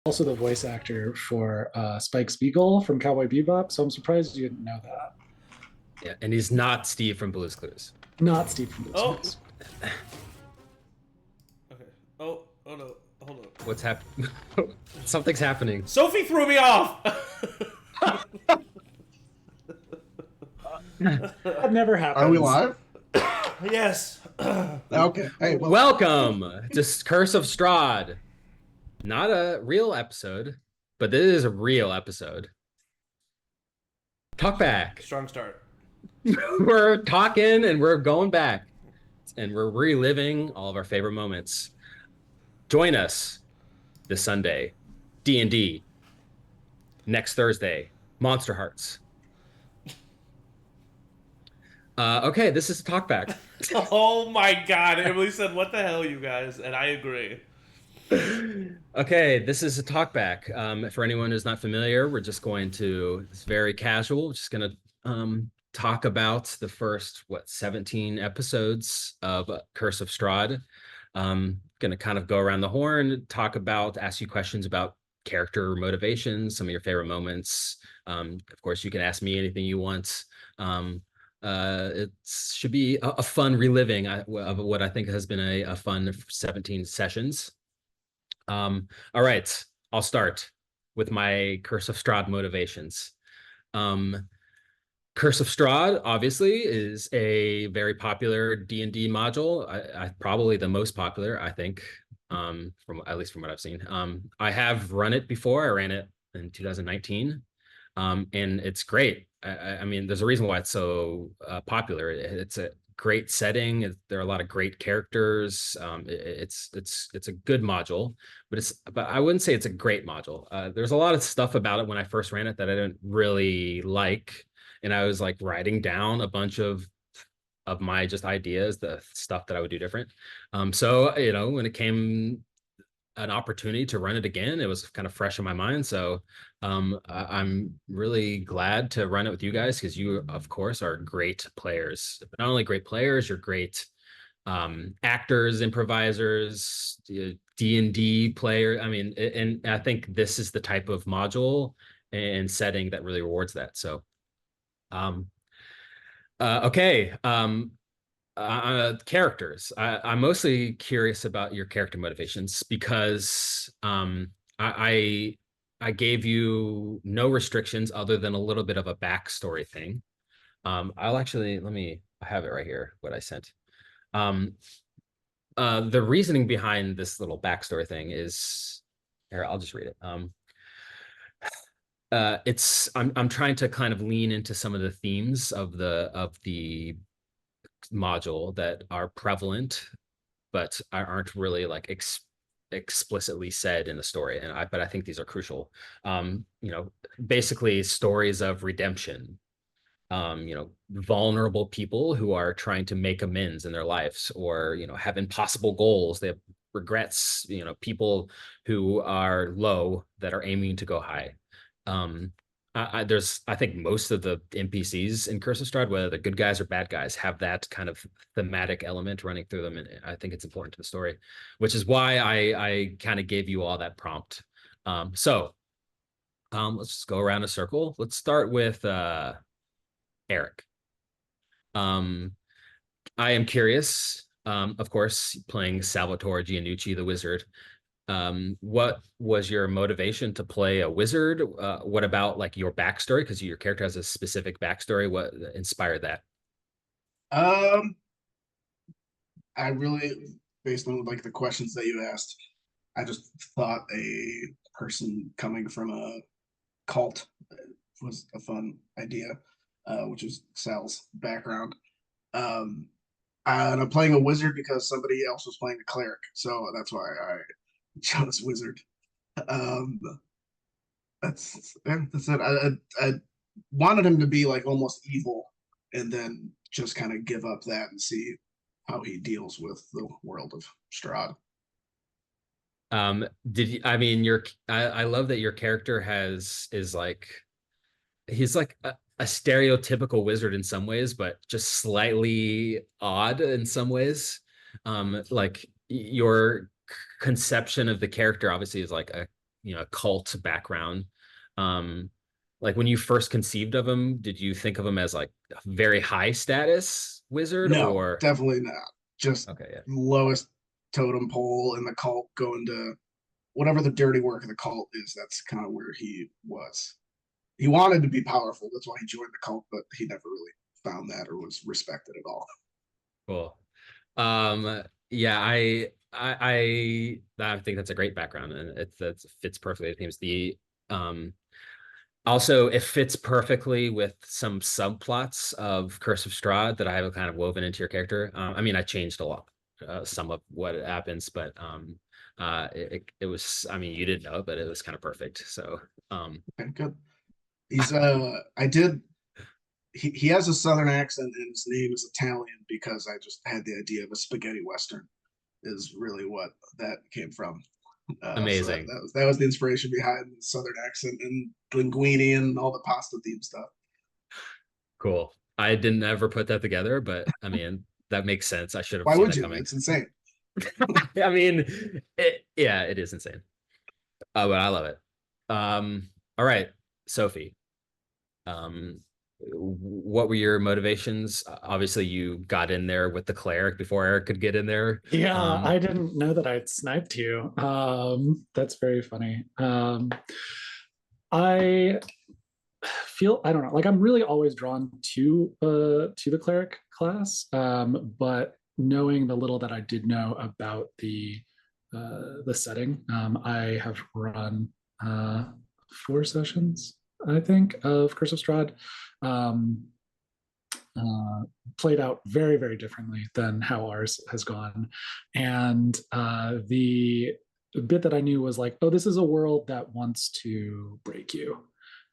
also the voice actor for Spike Spiegel from Cowboy Bebop, so I'm surprised you didn't know that. Yeah, and he's not Steve from Blue's Clues. Not Steve from Blue's Oh. Clues. Okay. Oh no. Hold on. What's happening? Something's happening. Sophie threw me off. That never happens. Are we live? Yes. Okay. Hey, Welcome to Curse of Strahd. Not a real episode, but this is a real episode. Talkback. Strong start. We're talking and we're going back. And we're reliving all of our favorite moments. Join us this Sunday, D&D. Next Thursday, Monster Hearts. Okay, this is Talkback. Oh my god, Emily said, what the hell, you guys? And I agree. Okay, this is a Talkback. For anyone who's not familiar, we're just going to, it's very casual, we're just going to talk about the first, 17 episodes of Curse of Strahd. Going to kind of go around the horn, ask you questions about character motivations, some of your favorite moments. Of course, you can ask me anything you want. It should be a fun reliving of what I think has been a fun 17 sessions. All right, I'll start with my Curse of Strahd motivations. Curse of Strahd, obviously, is a very popular D&D module. I probably the most popular, I think, from at least from what I've seen. I have run it before. I ran it in 2019, and it's great. I mean, there's a reason why it's so popular. It's a great setting. There are a lot of great characters. It's a good module, but I wouldn't say it's a great module. There's a lot of stuff about it when I first ran it that I didn't really like, and I was like writing down a bunch of my just ideas, the stuff that I would do different. So when it came an opportunity to run it again, it was kind of fresh in my mind. So I'm really glad to run it with you guys, because you, of course, are great players. But not only great players, you're great actors, improvisers, D&D player. I mean, and I think this is the type of module and setting that really rewards that. So, okay. Characters. I'm mostly curious about your character motivations, because I gave you no restrictions other than a little bit of a backstory thing. I'll actually, I have it right here, what I sent. The reasoning behind this little backstory thing is, here, I'll just read it. I'm trying to kind of lean into some of the themes of the module that are prevalent but aren't really like explicitly said in the story, but I think these are crucial. Basically stories of redemption, vulnerable people who are trying to make amends in their lives, or have impossible goals, they have regrets, people who are low that are aiming to go high. I think most of the NPCs in Curse of Strahd, whether they're good guys or bad guys, have that kind of thematic element running through them, and I think it's important to the story, which is why I kind of gave you all that prompt. So let's just go around a circle. Let's start with Eric. I am curious, of course, playing Salvatore Gianucci, the wizard. What was your motivation to play a wizard? What about like your backstory? Because your character has a specific backstory. What inspired that? I really, based on like the questions that you asked, I just thought a person coming from a cult was a fun idea, which is Sal's background. And I'm playing a wizard because somebody else was playing a cleric, so that's why I chose wizard. Um, that's it. I wanted him to be like almost evil, and then just kind of give up that and see how he deals with the world of Strahd. I mean, I love that your character he's like a stereotypical wizard in some ways, but just slightly odd in some ways. Like your conception of the character obviously is like cult background. Like when you first conceived of him, did you think of him as like a very high status wizard, No, or definitely not. Just okay, yeah, lowest totem pole in the cult, going to whatever the dirty work of the cult is. That's kind of where he was. He wanted to be powerful. That's why he joined the cult, but he never really found that or was respected at all. cool. Yeah, I think that's a great background, and that fits perfectly with themes. Also, it fits perfectly with some subplots of Curse of Strahd that I have kind of woven into your character. I mean, I changed a lot, some of what happens, but it was. I mean, you didn't know, but it was kind of perfect. So, Okay, good. He's I did he has a southern accent and his name is Italian because I just had the idea of a spaghetti western is really what that came from. So amazing. that was the inspiration behind the southern accent and linguine and all the pasta theme stuff. Cool. I didn't ever put that together, but I mean, that makes sense. I should have Why seen would that you? coming. It's insane. I mean, yeah, it is insane. But I love it. All right, Sophie. Um, what were your motivations? Obviously, you got in there with the cleric before Eric could get in there. Yeah, I didn't know that I'd sniped you. That's very funny. I feel, I don't know, like I'm really always drawn to the cleric class, but knowing the little that I did know about the setting, I have run 4 sessions, I think, of Curse of Strahd. Um, Played out very, very differently than how ours has gone. And the bit that I knew was like, oh, this is a world that wants to break you.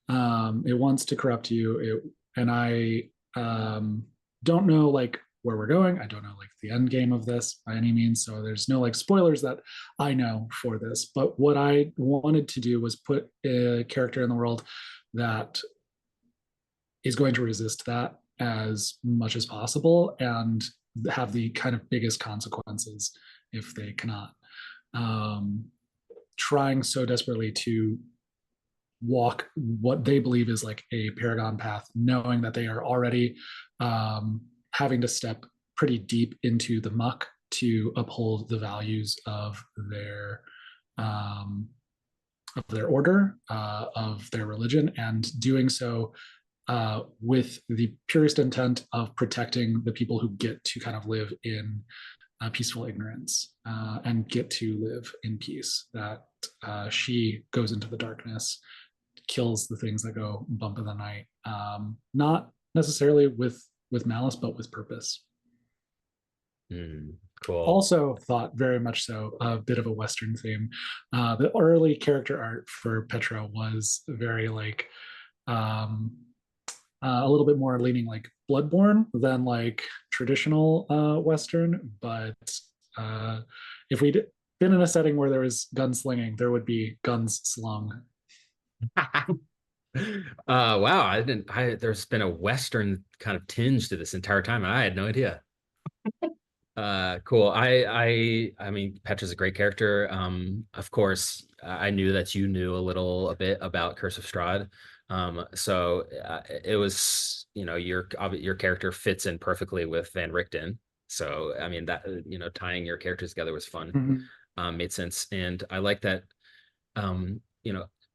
It wants to corrupt you. And I don't know like where we're going. I don't know like the end game of this by any means. So there's no like spoilers that I know for this. But what I wanted to do was put a character in the world that is going to resist that as much as possible and have the kind of biggest consequences if they cannot. Trying so desperately to walk what they believe is like a paragon path, knowing that they are already having to step pretty deep into the muck to uphold the values of their order, of their religion, and doing so with the purest intent of protecting the people who get to kind of live in peaceful ignorance and get to live in peace. That she goes into the darkness, kills the things that go bump in the night, not necessarily with malice, but with purpose. Cool. Also thought very much so a bit of a Western theme. The early character art for Petra was very like a little bit more leaning like Bloodborne than like traditional Western. But if we'd been in a setting where there was gunslinging, there would be guns slung. Wow, there's been a Western kind of tinge to this entire time, and I had no idea. Cool. I mean, Petra's a great character. Of course, I knew that you knew a bit about Curse of Strahd. So it was, your character fits in perfectly with Van Richten. So I mean that tying your characters together was fun. Made sense, and I like that.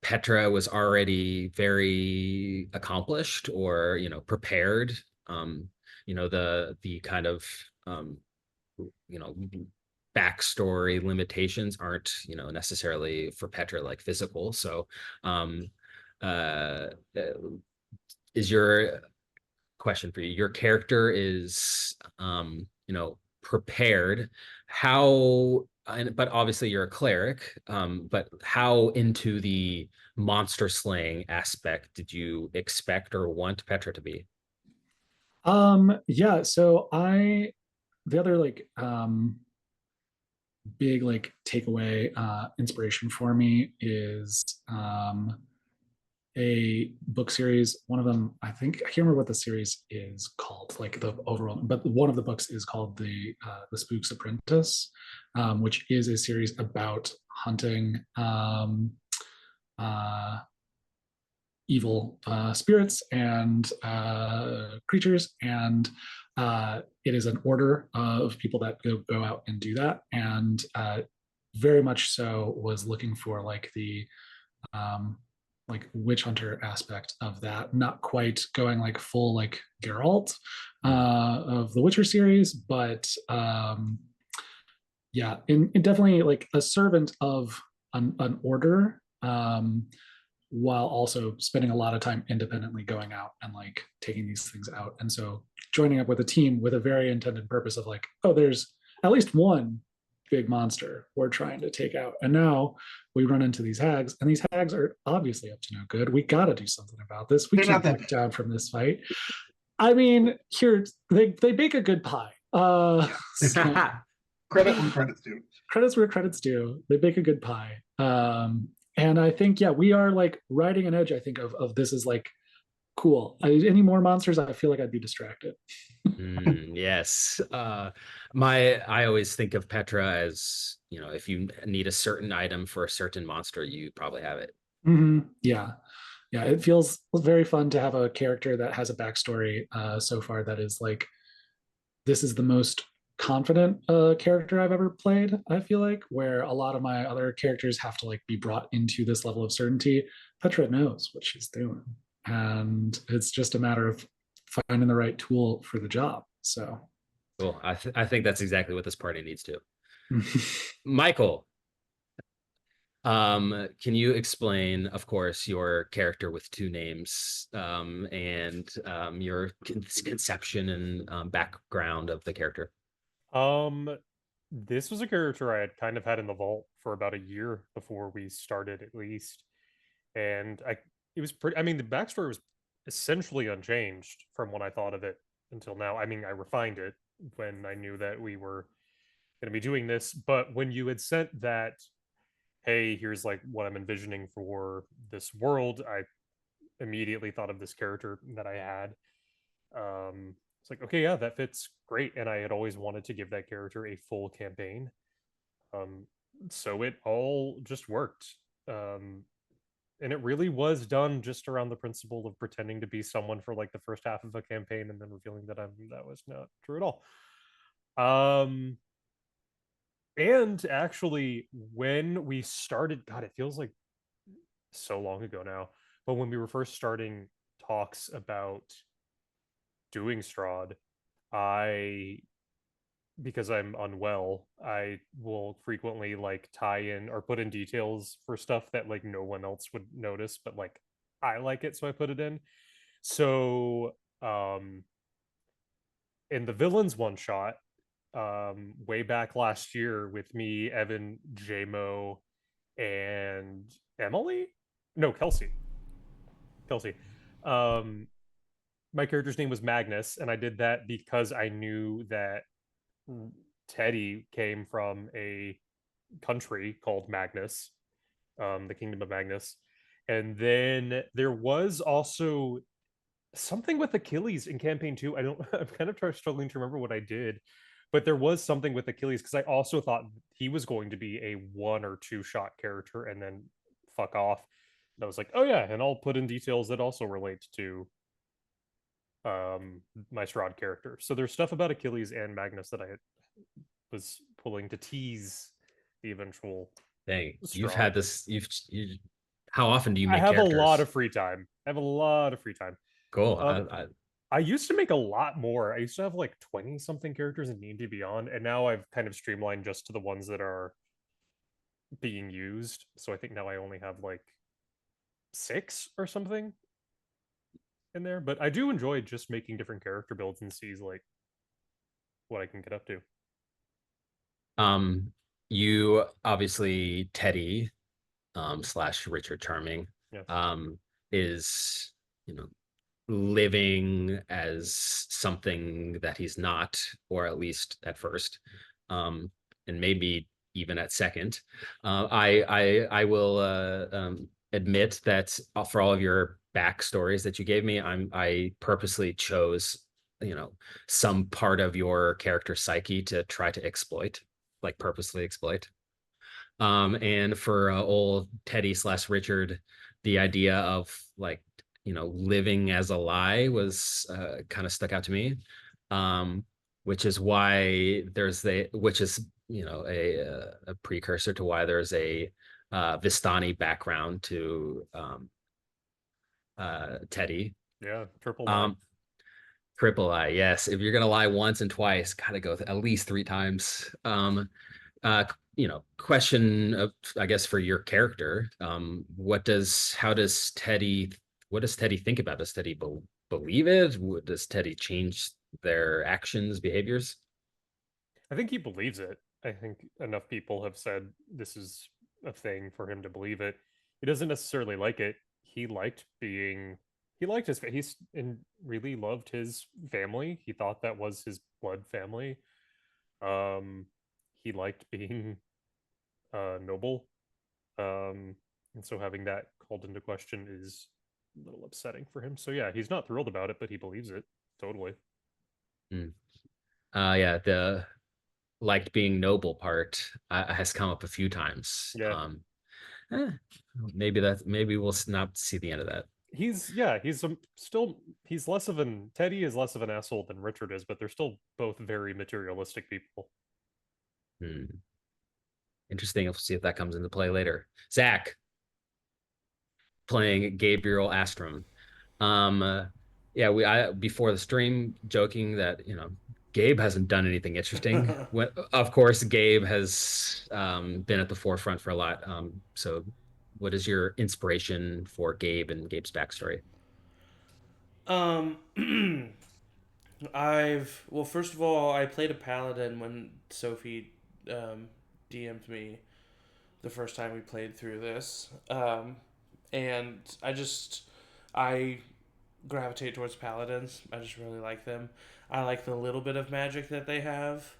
Petra was already very accomplished or prepared. The kind of backstory limitations aren't necessarily for Petra like physical. So is your question for you, your character is prepared, but obviously you're a cleric, but how into the monster slaying aspect did you expect or want Petra to be? Yeah, so the other like big like takeaway inspiration for me is a book series. One of them, I think, I can't remember what the series is called, like the overall, but one of the books is called the Spook's Apprentice, which is a series about hunting evil spirits and creatures, and it is an order of people that go out and do that, and very much so was looking for like the like witch hunter aspect of that, not quite going like full like Geralt of the Witcher series, but yeah, in definitely like a servant of an order, while also spending a lot of time independently going out and like taking these things out. And so joining up with a team with a very intended purpose of like, oh, there's at least one big monster we're trying to take out. And now we run into these hags, and these hags are obviously up to no good. We got to do something about this. We They're can't not that back down from this fight. I mean, here they bake a good pie. So Credit where credit's due. credits where credits due. They bake a good pie. And I think, yeah, we are like riding an edge, I think, of this is like cool. Any more monsters, I feel like I'd be distracted. Yes. I always think of Petra as, you know, if you need a certain item for a certain monster, you probably have it. Yeah. Yeah, it feels very fun to have a character that has a backstory so far that is like, this is the most confident character I've ever played, I feel like, where a lot of my other characters have to like be brought into this level of certainty. Petra knows what she's doing, and it's just a matter of finding the right tool for the job. So Cool. I think that's exactly what this party needs to. Michael, can you explain, of course, your character with two names, and your conception and background of the character? This was a character I had kind of had in the vault for about a year before we started, at least. And it was pretty, I mean, the backstory was essentially unchanged from when I thought of it until now. I mean, I refined it when I knew that we were going to be doing this, but when you had sent that, hey, here's like what I'm envisioning for this world, I immediately thought of this character that I had. It's like, okay, yeah, that fits great. And I had always wanted to give that character a full campaign. So it all just worked. And it really was done just around the principle of pretending to be someone for like the first half of a campaign and then revealing that that was not true at all. And actually, when we started, God, it feels like so long ago now, but when we were first starting talks about doing Strahd, because I'm unwell, I will frequently like tie in or put in details for stuff that like no one else would notice, but like I like it, so I put it in. So in the villains one shot, way back last year with me, Evan, JMO, and Emily? No, Kelsey. My character's name was Magnus, and I did that because I knew that Teddy came from a country called Magnus, the Kingdom of Magnus. And then there was also something with Achilles in campaign 2. I'm kind of struggling to remember what I did, but there was something with Achilles because I also thought he was going to be a 1 or 2 shot character and then fuck off. And I was like, oh yeah, and I'll put in details that also relate to my Strahd character. So there's stuff about Achilles and Magnus that I was pulling to tease the eventual. Dang, Strahd. you've had this. How often do you make? I have characters? a lot of free time. Cool. I used to make a lot more. I used to have like 20 something characters in D&D Beyond, and now I've kind of streamlined just to the ones that are being used. So I think now I only have like 6 or something in there, but I do enjoy just making different character builds and see like what I can get up to. You obviously Teddy / Richard Charming, yes. Is, you know, living as something that he's not, or at least at first, and maybe even at second. I will admit that for all of your backstories that you gave me, I purposely chose, you know, some part of your character psyche to try to exploit, like purposely exploit. And for old Teddy slash Richard, the idea of like, living as a lie was kind of stuck out to me. Which is why which is, a precursor to why there's a Vistani background to Teddy. Yeah, triple lie. Triple lie, yes. If you're gonna lie once and twice, gotta go at least 3 times. Uh, Question of, I guess, for your character. What does Teddy think about? Does Teddy believe it? Does Teddy change their actions, behaviors? I think he believes it. I think enough people have said this is a thing for him to believe it. He doesn't necessarily like it. He liked he's and really loved his family. He thought that was his blood family. Um, he liked being noble. And so having that called into question is a little upsetting for him. So yeah, he's not thrilled about it, but he believes it totally. Yeah, the liked being noble part has come up a few times. Yeah. Eh, maybe we'll not see the end of that. He's less of an Teddy is less of an asshole than Richard is, but they're still both very materialistic people. Interesting. We'll see if that comes into play later. Zach playing Gabriel Astrum. Yeah, I before the stream joking that Gabe hasn't done anything interesting. Of course, Gabe has been at the forefront for a lot. So, what is your inspiration for Gabe and Gabe's backstory? Well, first of all, I played a paladin when Sophie DM'd me the first time we played through this, and I gravitate towards paladins. I just really like them. I like the little bit of magic that they have.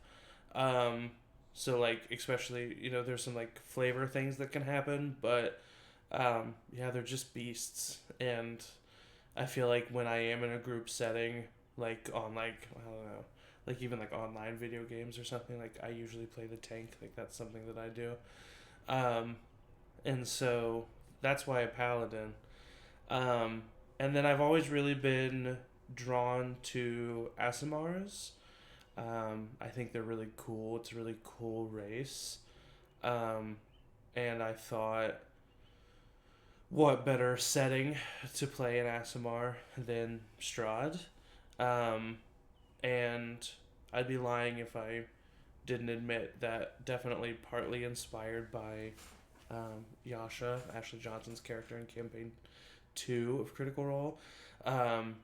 So like, especially, there's some like flavor things that can happen, but yeah, they're just beasts. And I feel like when I am in a group setting, like on like, I don't know, like even like online video games or something, like I usually play the tank. Like that's something that I do. And so that's why a paladin. Um, and then I've always really been drawn to Asimars. I think they're really cool. It's a really cool race. Um, and I thought, what better setting to play an Asimar than Strahd? Um, and I'd be lying if I didn't admit that definitely partly inspired by Yasha, Ashley Johnson's character in campaign 2 of Critical Role, um,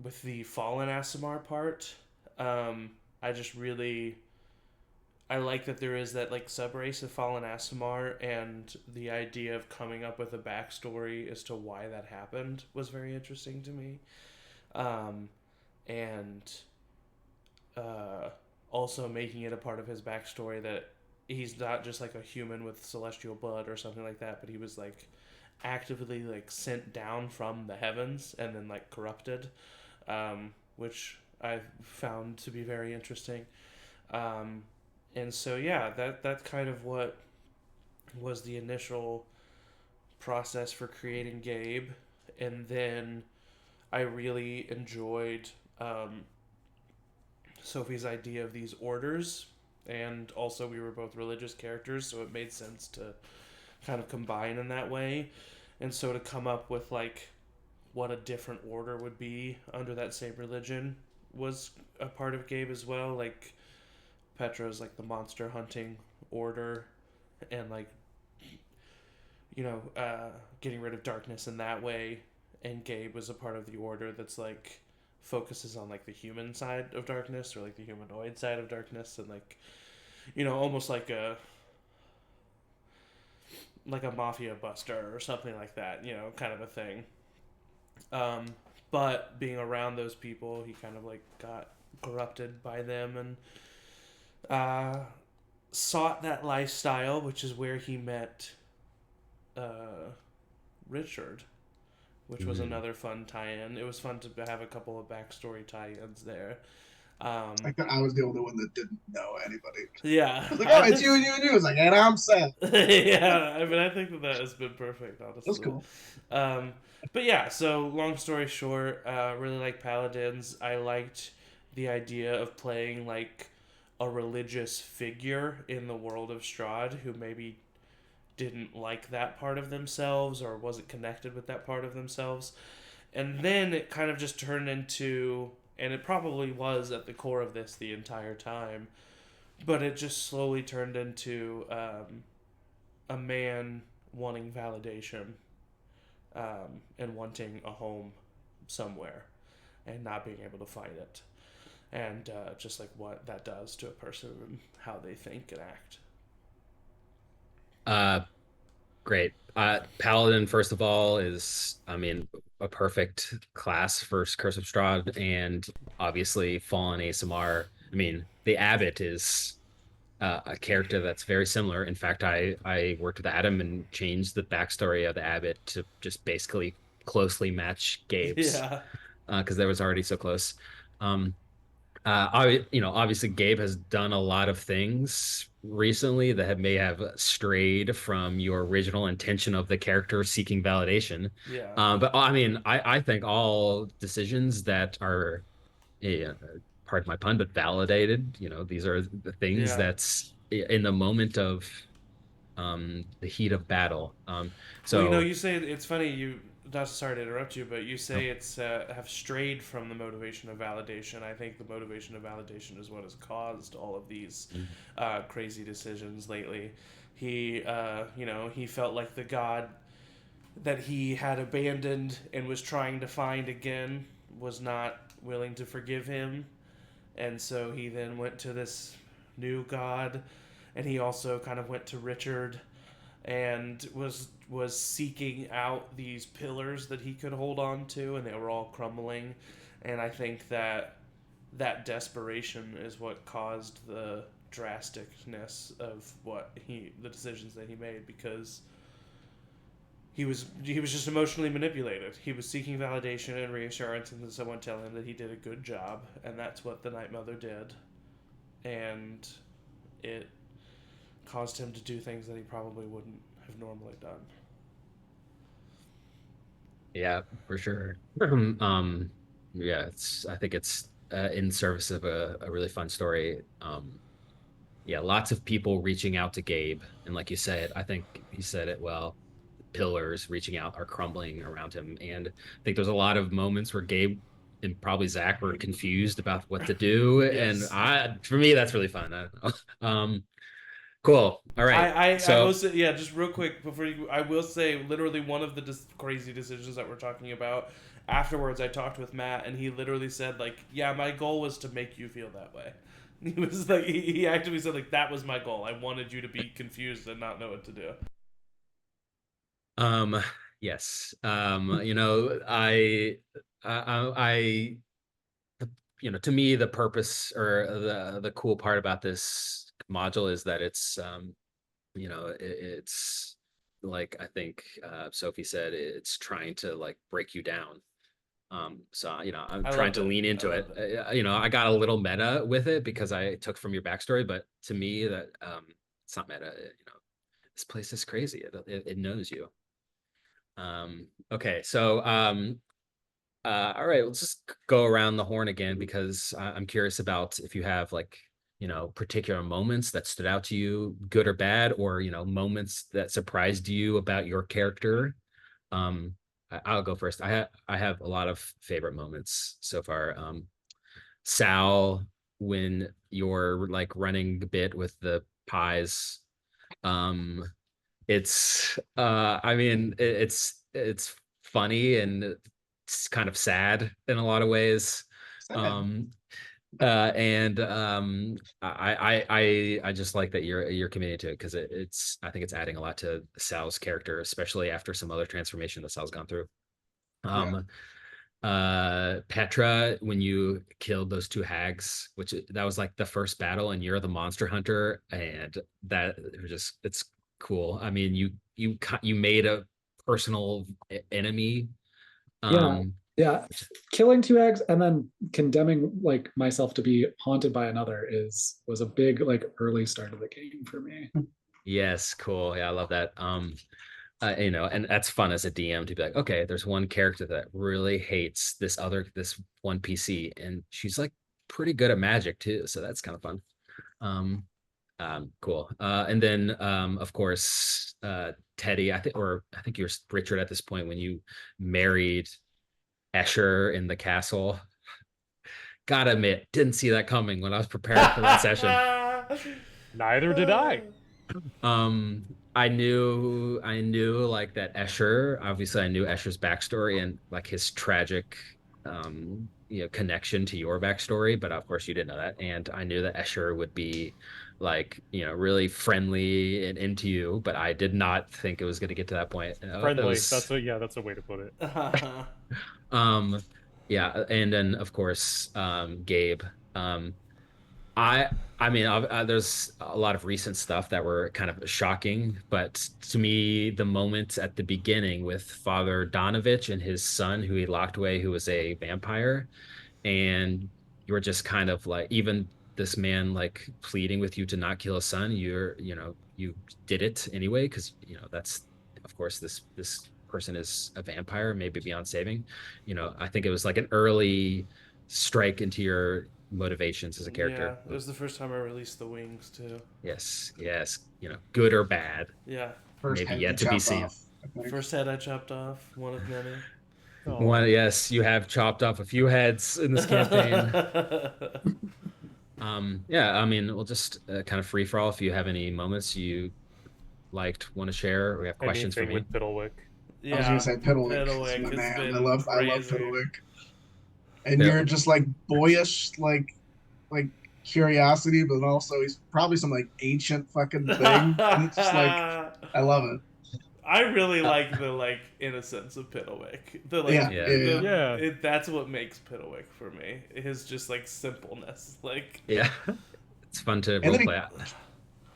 with the Fallen Asimar part. I just really I like that there is that like sub race of Fallen Asimar, and the idea of coming up with a backstory as to why that happened was very interesting to me. Um, and also making it a part of his backstory that he's not just like a human with celestial blood or something like that, but he was like actively like sent down from the heavens and then like corrupted, which I found to be very interesting. Um, and so yeah, that's kind of what was the initial process for creating Gabe, and then I really enjoyed Sophie's idea of these orders, and also we were both religious characters, so it made sense to kind of combine in that way, and so to come up with like what a different order would be under that same religion was a part of Gabe as well. Like Petra is like the monster hunting order, and like getting rid of darkness in that way. And Gabe was a part of the order that's like focuses on like the human side of darkness, or like the humanoid side of darkness, and like almost like a mafia buster or something like that, kind of a thing. But being around those people, he kind of like got corrupted by them, and sought that lifestyle, which is where he met Richard, which was another fun tie-in. It was fun to have a couple of backstory tie-ins there. Like that, I was the only one that didn't know anybody. Yeah, I was like, oh, it's you and you and you. I was like, and I'm Seth. yeah. I mean, I think that has been perfect, That's honestly. cool. But yeah. So long story short, really like paladins. I liked the idea of playing like a religious figure in the world of Strahd who maybe didn't like that part of themselves or wasn't connected with that part of themselves. And then it kind of just turned into, and it probably was at the core of this the entire time, but it just slowly turned into a man wanting validation, and wanting a home somewhere and not being able to find it. And just like what that does to a person and how they think and act. Uh, Great. Paladin, first of all, is, I mean, a perfect class for Curse of Strahd, and obviously Fallen ASMR. I mean, the Abbot is a character that's very similar. In fact, I worked with Adam and changed the backstory of the Abbot to just basically closely match Gabe's, Yeah. because they was already so close. Um, obviously Gabe has done a lot of things recently that may have strayed from your original intention of the character seeking validation. Yeah. But I mean, I think all decisions that are, yeah, pardon my pun, but validated, these are the things Yeah. that's in the moment of the heat of battle. Well, So you say it's funny. You not sorry to interrupt you, but you no. say it's have strayed from the motivation of validation. I think the motivation of validation is what has caused all of these crazy decisions lately. He, he felt like the god that he had abandoned and was trying to find again was not willing to forgive him, and so he then went to this new god, and he also kind of went to Richard and was seeking out these pillars that he could hold on to, and they were all crumbling. And I think that that desperation is what caused the drasticness of the decisions that he made, because he was just emotionally manipulated. He was seeking validation and reassurance, and someone tell him that he did a good job, and that's what the Night Mother did, and it caused him to do things that he probably wouldn't have normally done. Yeah, for sure. Yeah, I think it's in service of a really fun story. Yeah, lots of people reaching out to Gabe, and like you said, I think you said it well. Pillars reaching out are crumbling around him, and I think there's a lot of moments where Gabe and probably Zach were confused about what to do, and Yes. for me, that's really fun. Cool. All right. I will So, say, yeah, just real quick before I will say, literally one of the crazy decisions that we're talking about. Afterwards, I talked with Matt, and he literally said, like, yeah, my goal was to make you feel that way. He was like, he actually said, like, that was my goal. I wanted you to be confused and not know what to do. um, yes. I to me, the purpose or the cool part about this module is that it's it's like, I think Sophie said, it's trying to like break you down. So I'm I trying loved to it. lean I into it. loved it. I got a little meta with it because I took from your backstory, but to me that it's not meta. This place is crazy. It knows you. Okay, so all right, let's just go around the horn again, because I'm curious about if you have like, particular moments that stood out to you, good or bad, or, moments that surprised you about your character. I'll go first. I have a lot of favorite moments so far. Sal, when you're like running the bit with the pies, um, I mean, it's funny and it's kind of sad in a lot of ways. Sad. Um, and I just like that you're committed to it, because I think it's adding a lot to Sal's character, especially after some other transformation that Sal's gone through. Yeah. Um, Petra, when you killed those two hags, that was like the first battle, and you're the monster hunter, and that it's cool. I mean, you made a personal enemy. Yeah, Yeah, killing two eggs and then condemning like myself to be haunted by another was a big like early start of the game for me. Yes, cool. Yeah, I love that. And that's fun as a DM to be like, okay, there's one character that really hates this one PC, and she's like pretty good at magic too, so that's kind of fun. Cool. And then of course, Teddy, I think you were Richard at this point when you married Escher in the castle. Gotta admit, didn't see that coming when I was preparing for that session. Neither did I. I knew like that Escher, obviously I knew Escher's backstory and like his tragic connection to your backstory, but of course you didn't know that. And I knew that Escher would be like, really friendly and into you, but I did not think it was going to get to that point. Friendly. That's a way to put it. Yeah, and then of course, Gabe. I I mean, there's a lot of recent stuff that were kind of shocking, but to me, the moment at the beginning with Father Donovich and his son, who he locked away, who was a vampire, and you were just kind of like, even this man like pleading with you to not kill his son, you did it anyway, because that's, of course, this person is a vampire, maybe beyond saving. I think it was like an early strike into your motivations as a character. Yeah, it was the first time I released the wings too. Yes, good or bad. Yeah. First maybe head yet to be seen. off, First head I chopped off, one of many. One, yes, you have chopped off a few heads in this campaign. Yeah, I mean, we'll just kind of free for all. If you have any moments you want to share, or we have questions Anything for me. with Piddlewick. Yeah, I was gonna say Piddlewick. Piddlewick My has man. been I love crazy. Piddlewick. And you're just like boyish, like curiosity, but also he's probably some like ancient fucking thing. And it's just like I love it. I really like the innocence of Piddlewick. That's what makes Piddlewick for me. His just simpleness. Yeah, it's fun to roleplay out.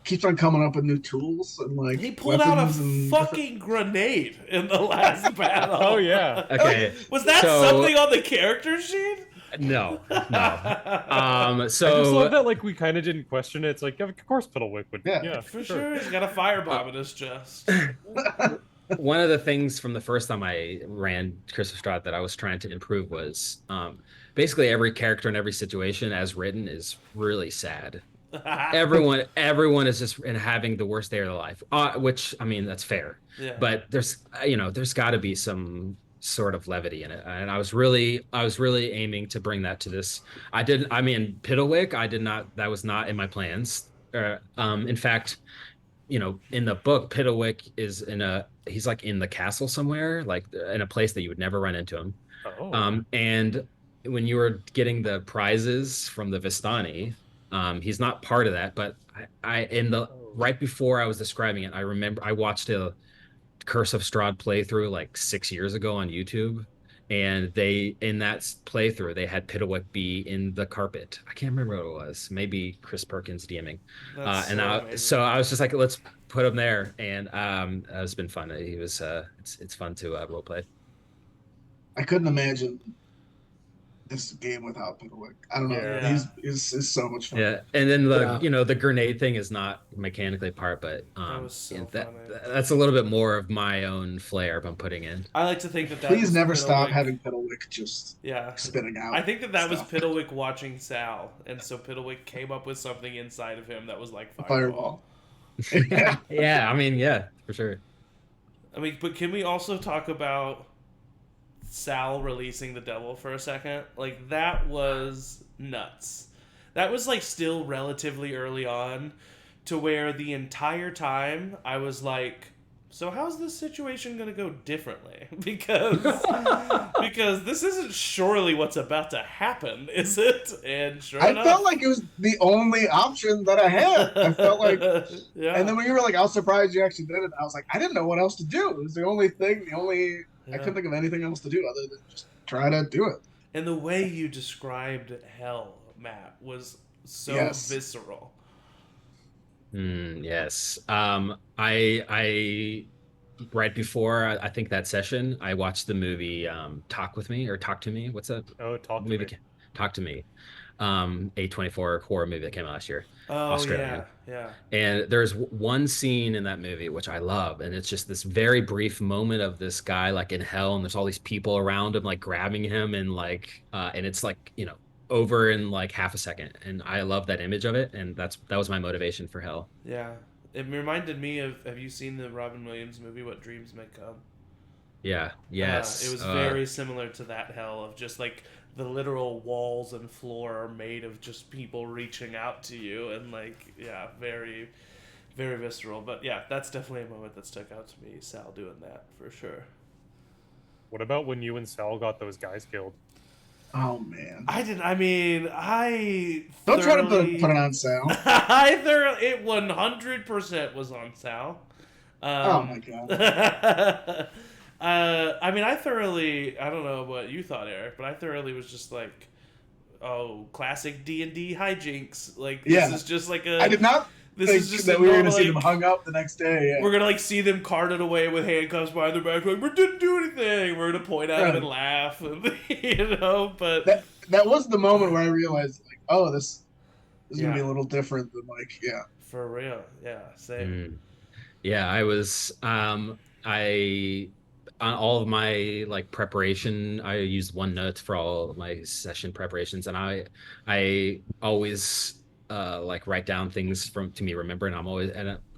Keeps on coming up with new tools and he pulled out a fucking grenade in the last battle. Oh yeah. Okay. Was that something on the character sheet? No. So I just love that we kind of didn't question it. It's like, of course Piddlewick would. Yeah, for sure. He's got a firebomb in his chest. One of the things from the first time I ran Curse of Strahd that I was trying to improve was basically every character in every situation as written is really sad. Everyone is just having the worst day of their life, which I mean that's fair. Yeah. But there's got to be some sort of levity in it, and I was really aiming to bring that to this. Piddlewick, I did not. That was not in my plans. In fact, in the book, Piddlewick is he's like in the castle somewhere, like in a place that you would never run into him. Oh. And when you were getting the prizes from the Vistani, he's not part of that. But right before I was describing it, I remember I watched a Curse of Strahd playthrough like 6 years ago on YouTube, and in that playthrough they had Piddlewick be in the carpet. I can't remember what it was. Maybe Chris Perkins DMing. So I was just like, let's put him there, and it's been fun. He was it's fun to roleplay. I couldn't imagine this game without Piddlewick. I don't know. Yeah. He's so much fun. Yeah, and then the grenade thing is not mechanically part, but that was so that's a little bit more of my own flair I'm putting in. I like to think that. Please never stop having Piddlewick just spitting out. I think that was Piddlewick watching Sal, and so Piddlewick came up with something inside of him that was like fireball. Yeah, I mean, yeah, for sure. I mean, but can we also talk about Sal releasing the devil for a second? That was nuts. That was still relatively early on, to where the entire time I was like, so how's this situation gonna go differently? Because this isn't surely what's about to happen, is it? And sure enough, I felt like it was the only option that I had. I felt like yeah. And then when you were like, I was surprised you actually did it, I was like, I didn't know what else to do. It was the only thing, I couldn't think of anything else to do other than just try to do it. And the way you described hell, Matt, was so visceral. Yes. I right before I think that session, I watched the movie Talk with Me or Talk to Me. What's that Oh, talk to movie? me. Talk to Me. A24 horror movie that came out last year, Oh Australian. yeah. And there's one scene in that movie which I love, and it's just this very brief moment of this guy like in hell, and there's all these people around him like grabbing him, and like and it's like over in like half a second, and I love that image of it, and that was my motivation for hell. Yeah. It reminded me of. Have you seen the Robin Williams movie What Dreams May Come? Yeah. It Yes. was very similar to that hell of just like the literal walls and floor are made of just people reaching out to you and like very very visceral. But yeah, that's definitely a moment that stuck out to me. Sal doing that for sure. What about when you and Sal got those guys killed? Oh man. I didn't. I mean, I Don't try to thoroughly- put it on Sal. I thoroughly. It 100% was on Sal. Oh my god. I mean, I thoroughly. I don't know what you thought, Eric, but I thoroughly was just like, oh, classic D&D hijinks. Like this is just like a. I did not This think is just that a we were normal, going to see like, them hung up the next day. Yeah. We're gonna like see them carted away with handcuffs behind their back, like we didn't do anything. We're gonna point at them and laugh, and, But that was the moment where I realized, like, oh, this is gonna be a little different than for real, same. Yeah, I was I on all of my like preparation, I used OneNote for all of my session preparations, and I always like write down things from to me remember, and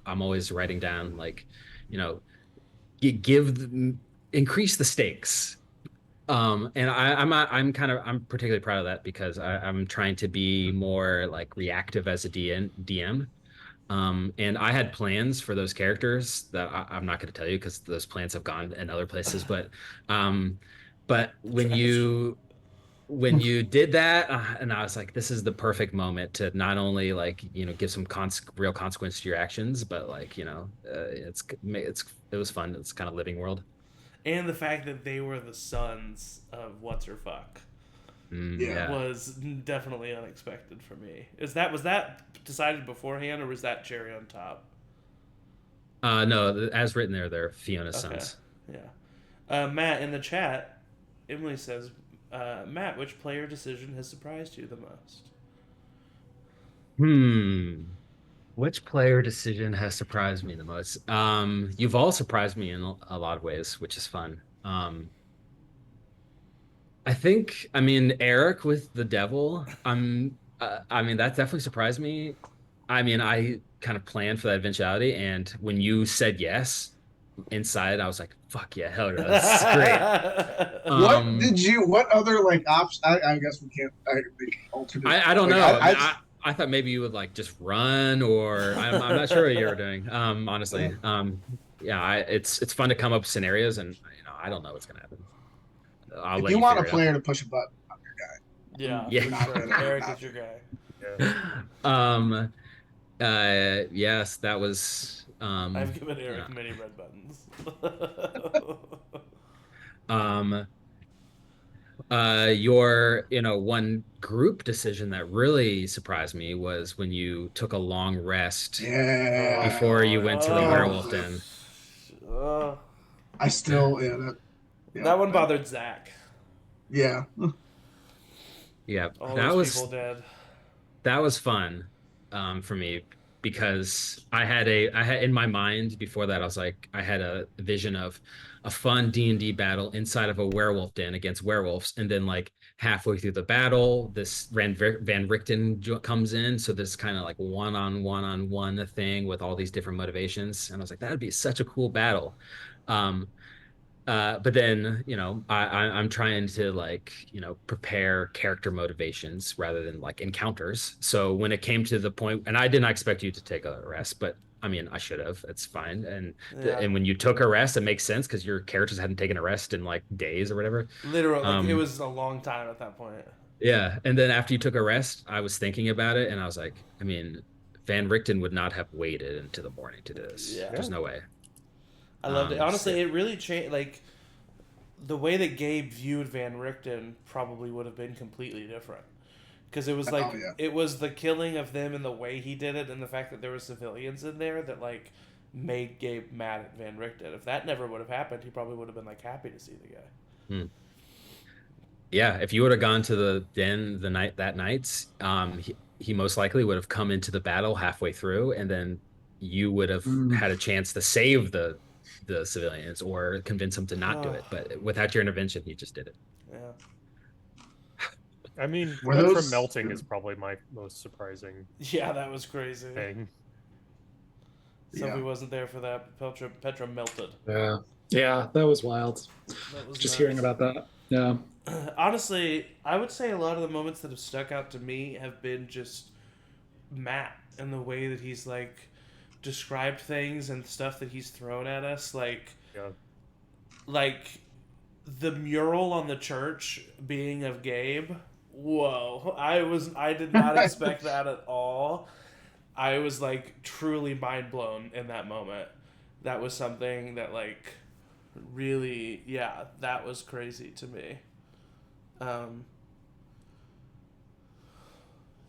I'm always writing down like, increase the stakes. And I'm particularly proud of that because I'm trying to be more like reactive as a DM. And I had plans for those characters that I'm not going to tell you because those plans have gone in other places. But when you did that, and I was like, this is the perfect moment to not only like give some real consequence to your actions, but like it was fun. It's kind of living world. And the fact that they were the sons of what's her fuck. Was definitely unexpected for me. Was that decided beforehand, or was that cherry on top? No, as written there, they're Fiona's sons. Yeah. Matt, in the chat, Emily says, Matt, which player decision has surprised you the most? Which player decision has surprised me the most? You've all surprised me in a lot of ways, which is fun. I mean, Eric with the devil. I mean, that definitely surprised me. I mean, I kind of planned for that eventuality, and when you said yes, inside I was like, "Fuck yeah, hell yeah, that's great." What other like options? I guess we can't. Alternate. I don't know. I thought maybe you would like just run, or I'm not sure what you were doing. Honestly, it's fun to come up with scenarios, and I don't know what's gonna happen. If you want a player to push a button, I'm your guy. Yeah. Eric is your guy. Yes, that was. I've given Eric many red buttons. Your one group decision that really surprised me was when you took a long rest before you went to the werewolf den. I still that one bothered Zach. Yeah. All those people dead. That was fun for me because I had in my mind before that, I was like, I had a vision of a fun D&D battle inside of a werewolf den against werewolves, and then like halfway through the battle, this Van Richten comes in, so this kind of like one-on-one thing with all these different motivations, and I was like, that would be such a cool battle. But then I'm trying to like prepare character motivations rather than like encounters. So when it came to the point, and I did not expect you to take a rest, but I mean I should have. It's fine. And and when you took a rest, it makes sense because your characters hadn't taken a rest in like days or whatever. Literally, it was a long time at that point. Yeah, and then after you took a rest, I was thinking about it, and I was like, I mean, Van Richten would not have waited into the morning to do this. Yeah. There's no way. I loved it. Honestly, it really changed. Like, the way that Gabe viewed Van Richten probably would have been completely different. Because it was like, it was the killing of them and the way he did it and the fact that there were civilians in there that, like, made Gabe mad at Van Richten. If that never would have happened, he probably would have been like happy to see the guy. Hmm. Yeah, if you would have gone to the den that night, he most likely would have come into the battle halfway through, and then you would have Mm. had a chance to save the civilians or convince him to not do it. But without your intervention, he just did it. Yeah. I mean, Were Petra those melting is probably my most surprising Yeah, that was crazy. thing. Sophie Yeah. wasn't there for that. Petra melted. Yeah. Yeah, that was wild. That was Just nuts. hearing about that. Yeah. Honestly, I would say a lot of the moments that have stuck out to me have been just Matt and the way that he's like described things and stuff that he's thrown at us, Yeah. like the mural on the church being of Gabe. Whoa, I did not expect that at all. I was like truly mind blown in that moment. That was something that like really, yeah, that was crazy to me.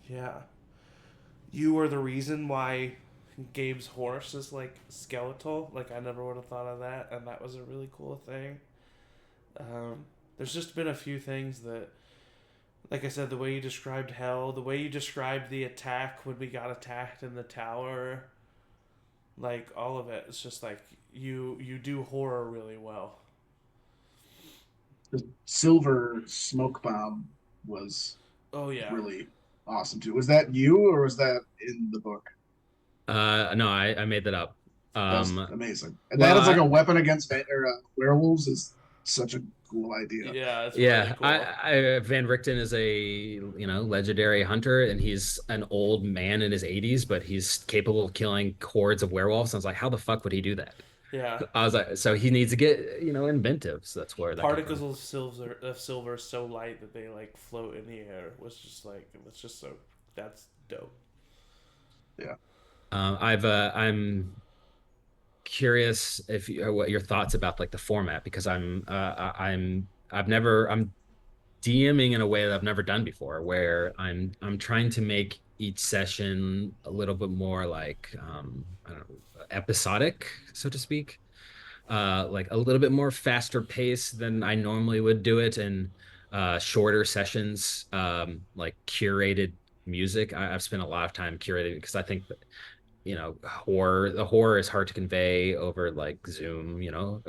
Yeah. You were the reason why Gabe's horse is like skeletal. Like I never would have thought of that, and that was a really cool thing. There's just been a few things that, like I said, the way you described hell, the way you described the attack when we got attacked in the tower, like all of it. It's just like you do horror really well. the silver smoke bomb was Oh yeah. really awesome too. Was that you or was that in the book? No, I made that up. That was amazing. And well, that is like a weapon against werewolves is such a cool idea. Yeah, it's yeah, really cool. Van Richten is a legendary hunter, and he's an old man in his 80s, but he's capable of killing hordes of werewolves. I was like, how the fuck would he do that? Yeah. I was like, so he needs to get inventive. So that's where that Particles of silver so light that they like float in the air was just like it's just so that's dope. Yeah. I'm curious if what your thoughts about like the format, because I'm DMing in a way that I've never done before, where I'm trying to make each session a little bit more like I don't know, episodic, so to speak. Like a little bit more faster pace than I normally would do it, and shorter sessions, like curated music. I've spent a lot of time curating because I think that the horror is hard to convey over like Zoom,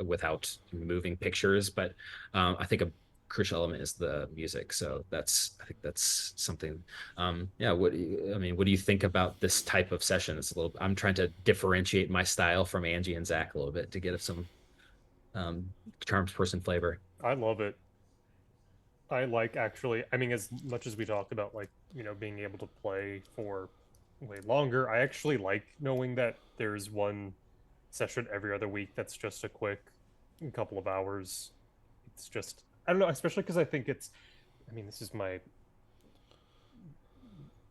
without moving pictures. But I think a crucial element is the music. So I think that's something. Yeah. What do you think about this type of session? I'm trying to differentiate my style from Angie and Zach a little bit to get some CharmedPerson flavor. I love it. I like actually, I mean, as much as we talked about like, being able to play for way longer, I actually like knowing that there's one session every other week that's just a quick couple of hours. It's just, I don't know, especially because I think this is my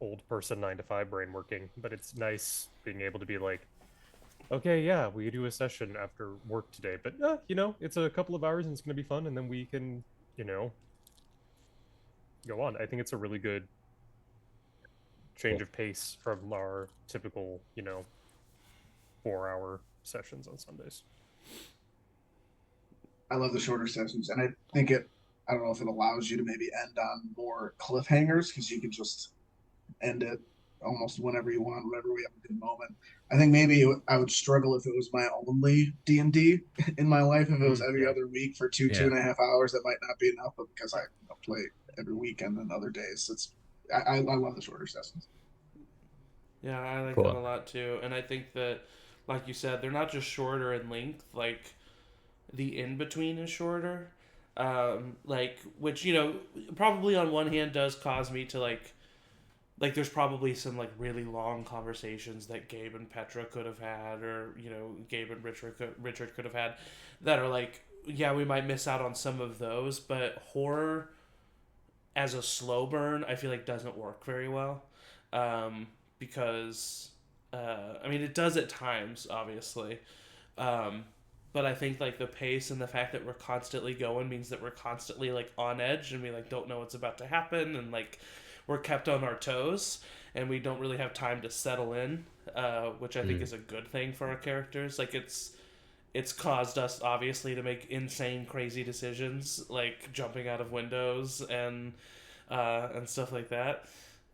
old person 9 to 5 brain working, but it's nice being able to be like, okay, yeah, we do a session after work today, but it's a couple of hours and it's going to be fun, and then we can, go on. I think it's a really good change of pace from our typical, 4-hour sessions on Sundays. I love the shorter sessions, and I think I don't know if it allows you to maybe end on more cliffhangers because you can just end it almost whenever you want, whenever we have a good moment. I think maybe I would struggle if it was my only D&D in my life. If it was every other week for 2.5 hours, that might not be enough. But because I play every weekend and other days, I love the shorter sessions. Yeah, I like them a lot too. And I think that, like you said, they're not just shorter in length, like the in-between is shorter. Which, probably on one hand does cause me to like there's probably some like really long conversations that Gabe and Petra could have had, or, Gabe and Richard could have had that are like, yeah, we might miss out on some of those, but horror as a slow burn, I feel like doesn't work very well. Because it does at times, obviously, but I think like the pace and the fact that we're constantly going means that we're constantly like on edge, and we like don't know what's about to happen, and like we're kept on our toes and we don't really have time to settle in, which I think is a good thing for our characters. Like it's caused us obviously to make insane, crazy decisions, like jumping out of windows and stuff like that.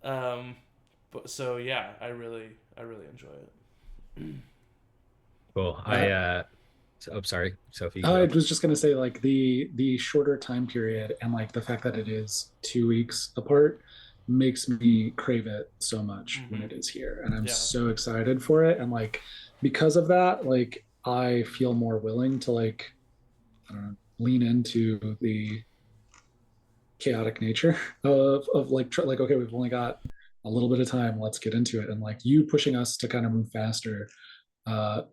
But so yeah, I really enjoy it. Cool. Sorry, Sophie. I was just gonna say, like, the shorter time period and like the fact that it is 2 weeks apart makes me crave it so much when it is here, and I'm so excited for it. And like because of that, like I feel more willing to, like, I don't know, lean into the chaotic nature of like like, okay, we've only got a little bit of time, let's get into it. And like you pushing us to kind of move faster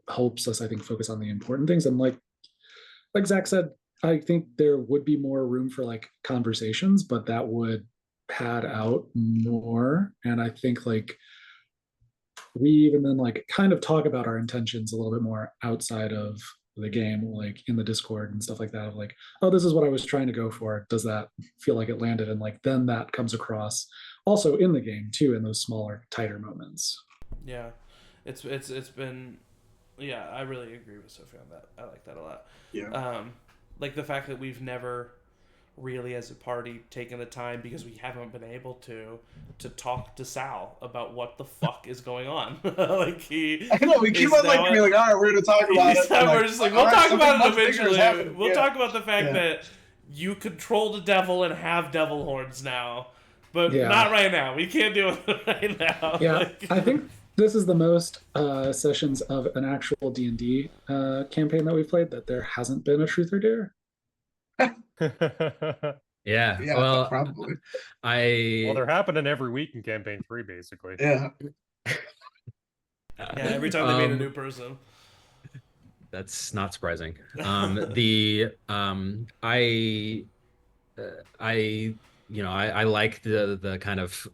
helps us, I think, focus on the important things. And like Zach said, I think there would be more room for like conversations, but that would pad out more. And I think like we even then like kind of talk about our intentions a little bit more outside of the game, like in the Discord and stuff like that, of like, oh, this is what I was trying to go for, does that feel like it landed? And like then that comes across also in the game too, in those smaller, tighter moments. Yeah, it's been, yeah, I really agree with Sophie on that. I like that a lot. Yeah. Like the fact that we've never really as a party taken the time, because we haven't been able to talk to Sal about what the fuck is going on. Like I know we keep on like being like, all right, we're gonna talk about it. We're just like, we'll talk about it eventually. We'll yeah. talk about the fact that you control the devil and have devil horns now, but not right now. We can't do it right now. Yeah, like, I think this is the most sessions of an actual D&D campaign that we've played that there hasn't been a truth or dare. Yeah, well, probably. Well, they're happening every week in campaign 3, basically. Yeah. Yeah, every time they made a new person. That's not surprising. I like the kind of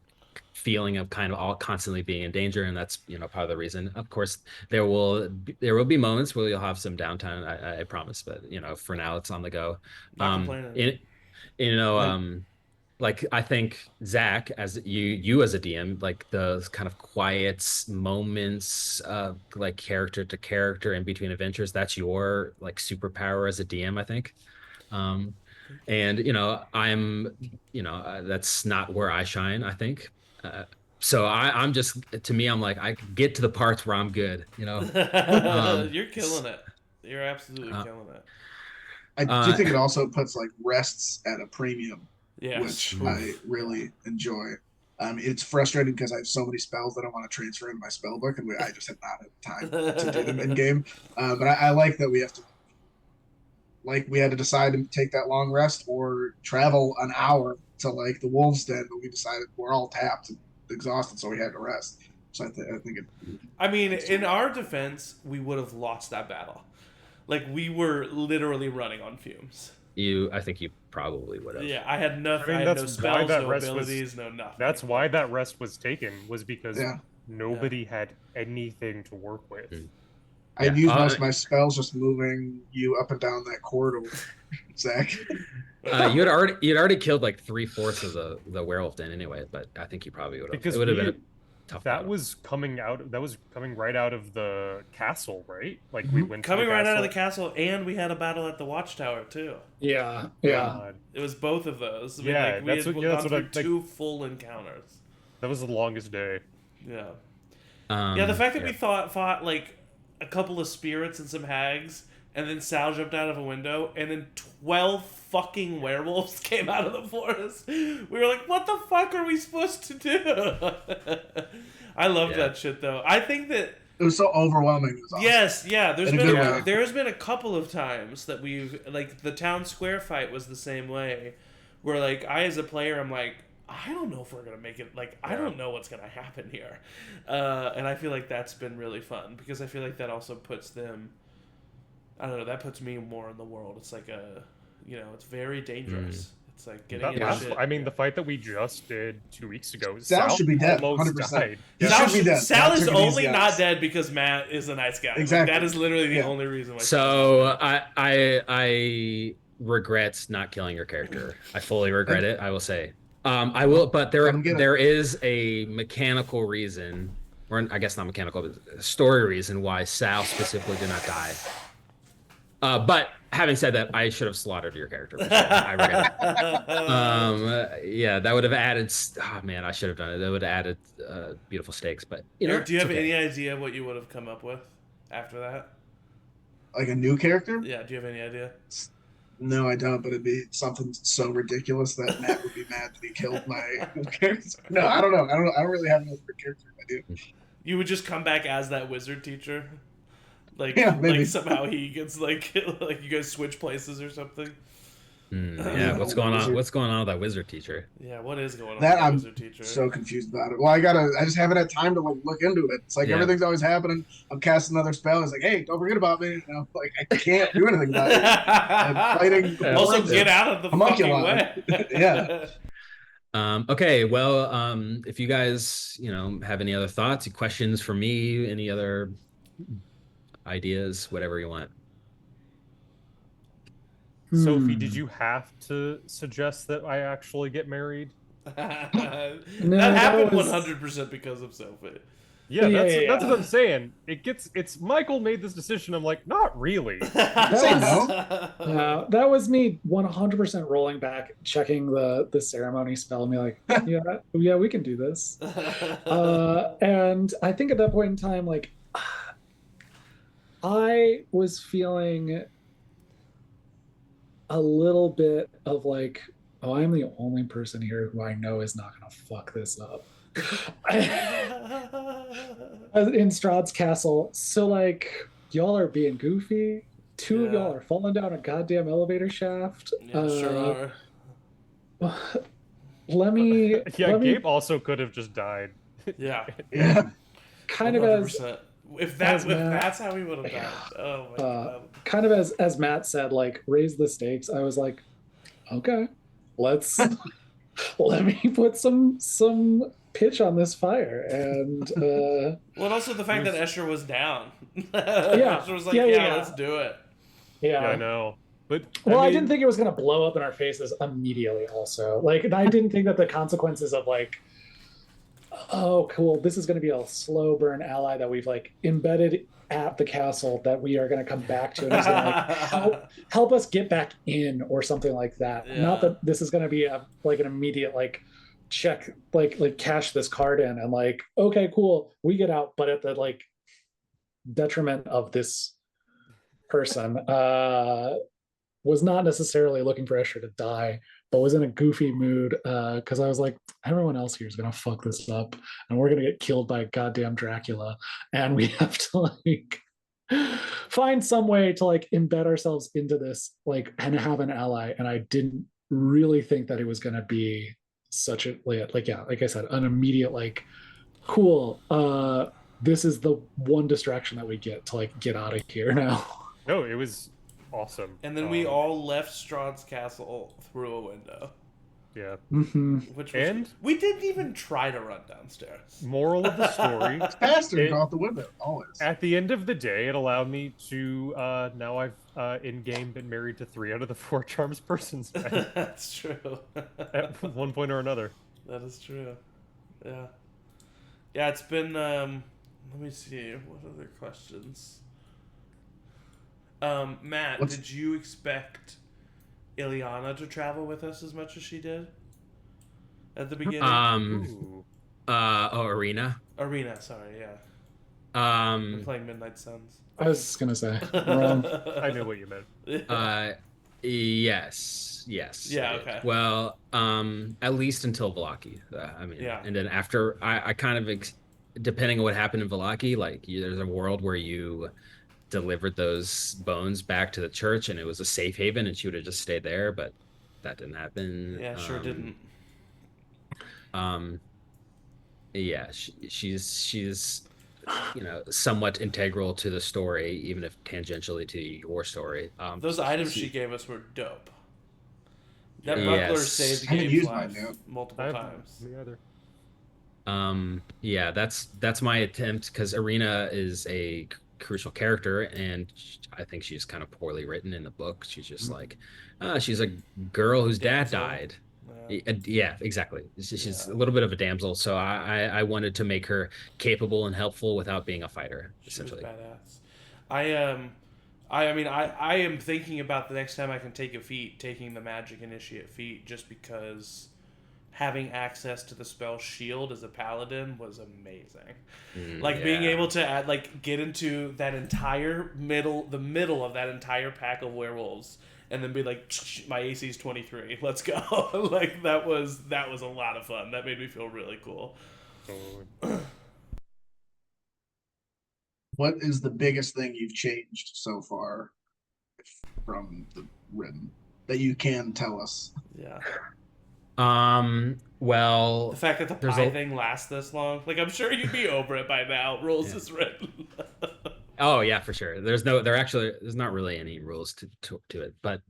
feeling of kind of all constantly being in danger, and that's part of the reason. Of course, there will be moments where you'll have some downtime. I promise, but for now it's on the go. Not complaining. Like I think Zach, as you as a DM, like the kind of quiet moments of like character to character in between adventures, that's your like superpower as a DM, I think. And I'm that's not where I shine, I think. So I'm just, to me, I'm like, I get to the parts where I'm good, You're killing it. You're absolutely killing it. I do think it also puts like rests at a premium, yes. which I really enjoy. It's frustrating because I have so many spells that I want to transfer into my spell book, and I just have not had time to do them in game. But I like that we have to, like, we had to decide to take that long rest or travel an hour to like the Wolves Den, but we decided we're all tapped and exhausted, so we had to rest. So I think it. I mean, in our defense, we would have lost that battle. Like, we were literally running on fumes. I think you probably would have. Yeah, I had nothing. I had no spells, no abilities, no nothing. That's why that rest was taken, was because nobody had anything to work with. I'd use most of my spells just moving you up and down that corridor, Zach. You'd already killed like 3/4 of the werewolf den anyway, but I think you probably would have. Because it would have been a tough that battle. was coming right out of the castle, right? Like we went coming to right out of the castle, and we had a battle at the watchtower too. Yeah. It was both of those. I mean, we had gone through 2 full encounters. That was the longest day. Yeah. The fact that we fought like a couple of spirits and some hags, and then Sal jumped out of a window, and then 12 fucking werewolves came out of the forest. We were like, what the fuck are we supposed to do? I loved that shit, though. I think that... It was so overwhelming. It was awesome. Yes, yeah. There has been a couple of times that we've... Like, the town square fight was the same way, where, like, I as a player, I'm like, I don't know if we're going to make it. Like, I don't know what's going to happen here. And I feel like that's been really fun, because I feel like that also puts them... I don't know, that puts me more in the world. It's like it's very dangerous. It's like getting into shit. I mean, the fight that we just did 2 weeks ago, Sal should be dead, 100%. Sal should be dead. Sal is only not dead because Matt is a nice guy. Exactly. Like, that is literally the only reason why. So I regret not killing your character. I fully regret it, I will say. I will, but Come get 'em. there is a mechanical reason, or I guess not mechanical, but a story reason why Sal specifically did not die. But having said that, I should have slaughtered your character. For sure. I regret it. Yeah, that would have added. Oh man, I should have done it. That would have added beautiful stakes. But you know, Eric, do you have okay. any idea what you would have come up with after that? Like a new character? Yeah, do you have any idea? No, I don't. But it'd be something so ridiculous that Matt would be mad that he killed my character. No, I don't know. I don't really have another character idea. You would just come back as that wizard teacher, like Yeah, maybe. like somehow he gets like you guys switch places or something. Yeah, what's going on? What's going on with that wizard teacher? Yeah, what is going on That with that I'm wizard teacher? so confused about it. Well, I just haven't had time to like look into it. It's like Yeah. everything's always happening. I'm casting another spell. It's like, hey, don't forget about me. You know, like I can't do anything about it. I'm fighting. Also, get out of the fucking way. Yeah. Okay, well, if you guys, have any other thoughts, questions for me, any other ideas, whatever you want. Sophie, did you have to suggest that I actually get married? That that happened was- 100% because of Sophie. Yeah, Yeah, that's what I'm saying. It's Michael made this decision. I'm like, not really. Say no. That was me 100% rolling back, checking the ceremony spell, and be like, yeah, we can do this. And I think at that point in time, like, I was feeling a little bit of like, oh, I'm the only person here who I know is not gonna fuck this up. In Strahd's castle. So like, y'all are being goofy. Two of y'all are falling down a goddamn elevator shaft. Yeah, sure are. Gabe also could have just died. Yeah. Yeah. Kind of as 100%. If that's how we would have died. Oh my god. kind of as Matt said, like, raise the stakes. I was like, okay, let's let me put some pitch on this fire. And well, and also the fact that Escher was down. Yeah. Escher was like, Yeah. let's do it. yeah, I know. But I didn't think it was going to blow up in our faces immediately. Also, like, I didn't think that the consequences of like, oh, cool, this is going to be a slow burn ally that we've like embedded at the castle that we are going to come back to, and is going to like help us get back in or something like that. Yeah. Not that this is going to be like an immediate like check, like cash this card in and like, okay, cool, we get out, but at the like detriment of this person. Was not necessarily looking for Escher to die, but was in a goofy mood because I was like, everyone else here is gonna fuck this up, and we're gonna get killed by goddamn Dracula, and we have to like find some way to like embed ourselves into this, like, and have an ally. And I didn't really think that it was gonna be such a like I said, an immediate like, cool. This is the one distraction that we get to like get out of here now. No, it was awesome. And then we all left Strahd's castle through a window. Yeah. Mm-hmm. We didn't even try to run downstairs. Moral of the story. Faster go out the window, always. At the end of the day, it allowed me to now I've in-game been married to 3 out of the 4 CharmedPersons. That's true. At one point or another. That is true. Yeah. Yeah, it's been let me see, what other questions? Matt, did you expect Ileana to travel with us as much as she did at the beginning? Arena. Arena, sorry, yeah. We're playing Midnight Suns. I was just gonna say, wrong. I knew what you meant. Yes. Yeah, okay. Well, at least until Vallaki. And then after, I kind of, depending on what happened in Vallaki, like, there's a world where you delivered those bones back to the church and it was a safe haven and she would have just stayed there, but that didn't happen. Yeah, sure didn't. Yeah, she's somewhat integral to the story, even if tangentially to your story. Those items she gave us were dope. That Yes. buckler saved I didn't Gabe's use mine, life multiple times. Me either. Yeah, that's my attempt, because Arena is a crucial character, and I think she's kind of poorly written in the book. She's just like, she's a girl whose dad died. Yeah, exactly. She's Yeah. a little bit of a damsel, so I wanted to make her capable and helpful without being a fighter, She was essentially. badass. I am thinking about the next time I can take a feat, taking the magic initiate feat, just because having access to the spell shield as a paladin was amazing. Like being Yeah. able to add, like, get into that entire the middle of that entire pack of werewolves, and then be like, my AC is 23. Let's go. Like that was a lot of fun. That made me feel really cool. Totally. What is the biggest thing you've changed so far from the written that you can tell us? Yeah. Well, The fact that the there's pie a thing lasts this long, like I'm sure you'd be over it by now. Rules yeah. is written. Oh yeah, for sure. There's not really any rules to it, but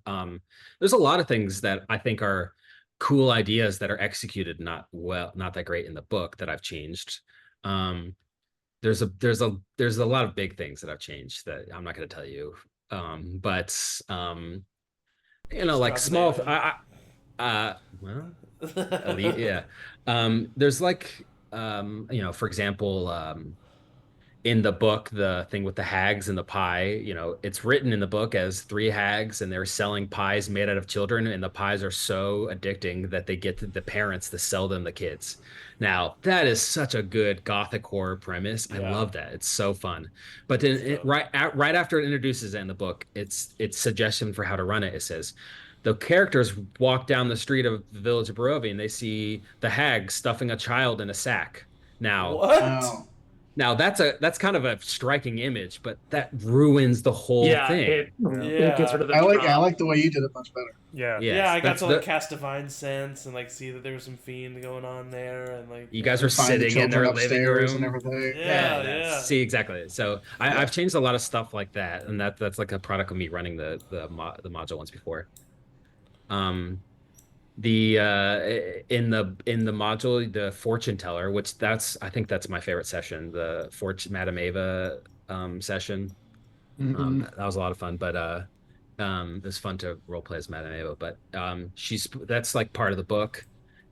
there's a lot of things that I think are cool ideas that are executed not that great in the book that I've changed. Um, there's a lot of big things that I've changed that I'm not going to tell you. But Just like drop the small, name. well, elite, yeah. There's like, for example, in the book, the thing with the hags and the pie, it's written in the book as three hags and they're selling pies made out of children, and the pies are so addicting that they get the parents to sell them the kids. Now, that is such a good gothic horror premise. I Yeah. love that. It's so fun. But then right after it introduces it in the book, it's suggestion for how to run it. It says the characters walk down the street of the village of Barovia and they see the hag stuffing a child in a sack. Now, What? Oh, now that's kind of a striking image, but that ruins the whole Yeah, thing. it gets rid Yeah. of the I drop. like the way you did it much better. Yeah. Yeah, Yes, I got that's to like the cast divine sense and like see that there was some fiend going on there and like you guys yeah. are Find the sitting in children their living upstairs and room. everything. Yeah, Yeah, that's yeah. see exactly. So Yeah. I've changed a lot of stuff like that, and that's like a product of me running the module once before. Um, the in the module, the fortune teller, which I think that's my favorite session, the fortune Madame Ava session. Mhm. That was a lot of fun, but it was fun to role play as Madame Ava. But that's like part of the book,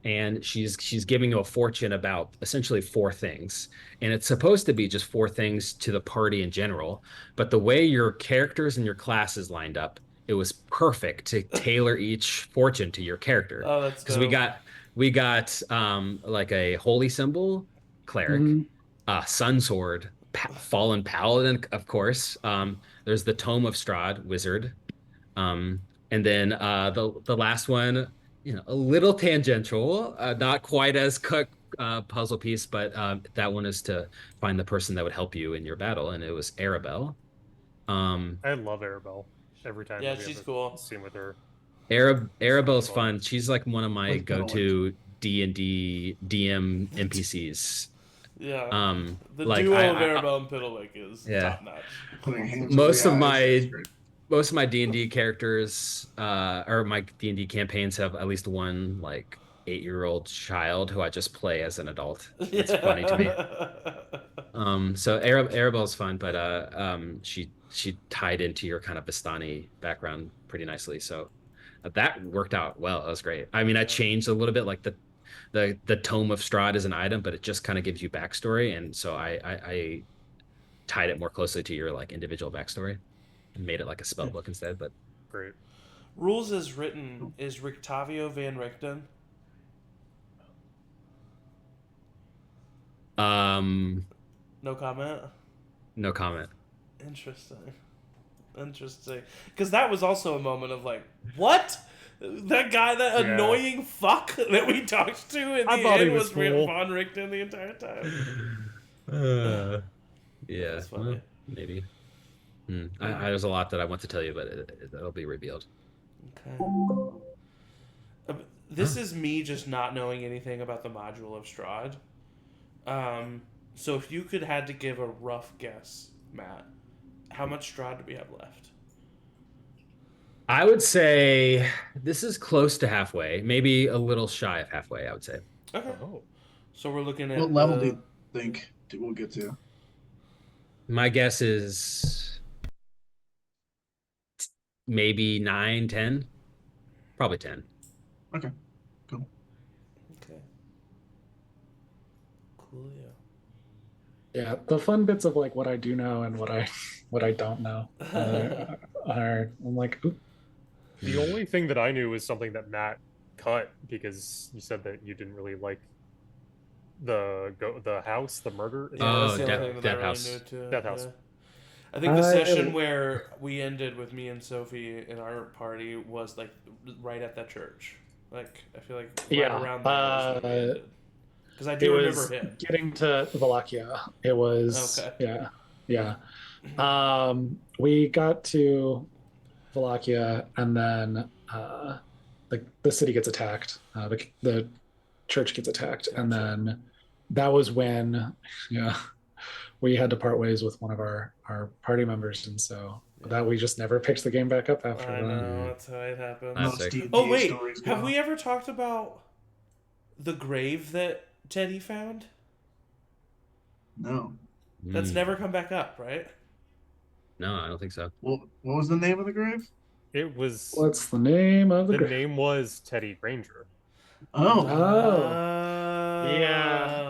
and she's giving you a fortune about essentially four things, and it's supposed to be just four things to the party in general. But the way your characters and your classes lined up, it was perfect to tailor each fortune to your character, Oh, that's because dope. we got like a holy symbol cleric, Mhm. sun sword, fallen paladin, of course. There's the Tome of Strahd, wizard. Um, and then the last one, a little tangential, not quite as cut puzzle piece, but that one is to find the person that would help you in your battle, and it was Arabelle. Um, I love Arabelle. Every time Yeah, that we have she's a cool. scene with her, so much Arabelle's fun. fun. She's like one of my With Middleweight. go-to D&D DM NPCs. Yeah. The Like duo of Arabelle and Piddlewick is yeah. top notch. Putting hands over most the of eyes. That's my great. most of my D&D characters or my D&D campaigns have at least one like 8-year-old child who I just play as an adult. It's funny to me. So Arabelle's fun, but she tied into your kind of Bastani background pretty nicely. So that worked out well. That was great. I mean, I changed a little bit, like the Tome of Strahd is an item, but it just kind of gives you backstory, and so I tied it more closely to your like individual backstory and made it like a spell book instead. But Great. Rules as written is Rictavio Van Richten. um, No comment. no comment. Interesting. Interesting. Because that was also a moment of like, what? That guy, that Yeah. annoying fuck that we talked to in I the thought he end was was cool. Von Richten the entire time. Yeah, That's funny. well, maybe. There's a lot that I want to tell you, but it'll be revealed. Okay. This is me just not knowing anything about the module of Strahd. So if you had to give a rough guess, Matt, how much Strahd do we have left? I would say this is close to halfway, maybe a little shy of halfway, I would say. Okay. Oh, So we're looking at What level do you think we'll get to? My guess is maybe 9, 10, probably 10. Okay, cool. Coolio. Yeah, the fun bits of like what I do know and what I don't know are I'm like, ooh, The only thing that I knew is something that Matt cut because you said that you didn't really like the house, the murder. Yeah, that's Oh, the only thing that I Death really knew House. too. Death House. Yeah. I think the session I where we ended with me and Sophie in our party was like right at that church. Like I feel like right yeah, around there is when we ended. Because I it do remember was him. getting to Wallachia. It was Okay. yeah. We got to Wallachia, and then the city gets attacked. The church gets attacked, and Gotcha. then that was when yeah we had to part ways with one of our party members, and so that we just never picked the game back up after I that. know, that's how it happens. That's Most sick. D&D Oh wait, stories have go. we ever talked about the grave that Teddy found? No. That's never come back up, right? No, I don't think so. Well, what was the name of the grave? It was What's the name of the the name was Teddy Granger. Oh, Yeah.